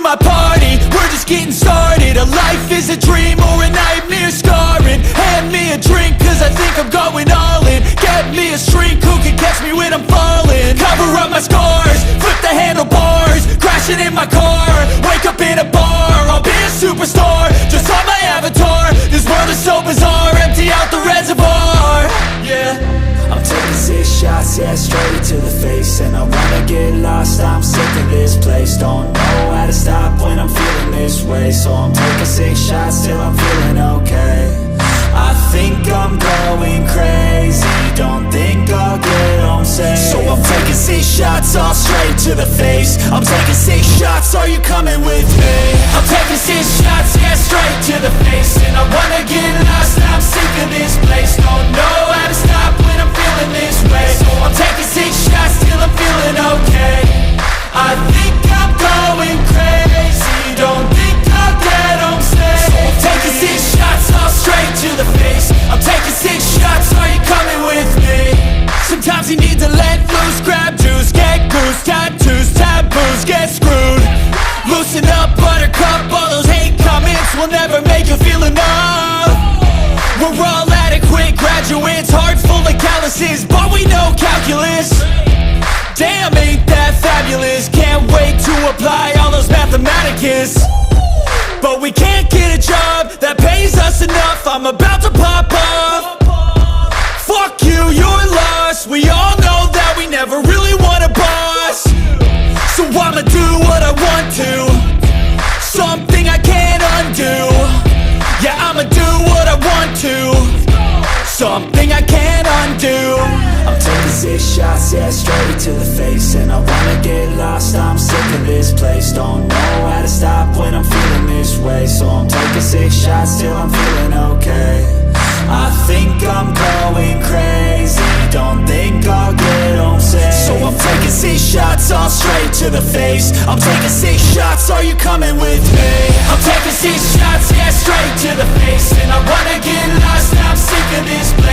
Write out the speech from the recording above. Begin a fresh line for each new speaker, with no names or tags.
my party, we're just getting started. A life is a dream or a nightmare scarring. Hand me a drink cause I think I'm going all in. Get me a shrink who can catch me when I'm falling. Cover up my scars, flip the handlebars, crashing in my car, wake up in a bar. I'll be a superstar, just on my avatar. This world is so bizarre, empty out the reservoir. Yeah,
I'm taking 6 shots, yeah, straight to the face. And I wanna get lost, I'm sick of this place. Don't know how to stop when I'm feeling this way. So I'm taking 6 shots till I'm feeling okay. I think I'm going crazy, don't think I'll get home safe. So I'm taking 6 shots, all straight to the face. I'm taking 6 shots, are you coming with me?
I'm taking 6 shots, yeah, straight to the face. And I wanna get lost, I'm sick of this place. Don't know how to stop when I'm feeling this way. So I'm taking 6 shots till I'm feeling okay. I think I'm going crazy, don't think I'll get home safe. So I'm taking 6 shots, all straight to the face. I'm taking 6 shots, are you coming with me? Sometimes you need to let loose, grab juice, get goose, tattoos, taboos, get screwed. Loosen up, buttercup, all those hate comments will never make you feel enough. We're all adequate graduates, heart full of calluses, but we know calculus. Damn, ain't that fabulous, can't wait to apply all those mathematicus. But we can't get a job that pays us enough, I'm about to pop off. Fuck you, you're lost, we all know that we never really want a boss. So I'ma do what I want to, something I can't undo. Yeah, I'ma do what I want to, something I can't undo.
I'm taking 6 shots, yeah, straight to the face. And I wanna get lost, I'm sick of this place. Don't know how to stop when I'm feeling this way. So I'm taking 6 shots till I'm feeling okay. I think I'm going crazy, don't think I'll get home safe. So I'm taking 6 shots, all straight to the face. I'm taking 6 shots, are you coming with me?
I'm taking 6 shots, yeah, straight to the face. And I wanna get lost, I'm sick of this place.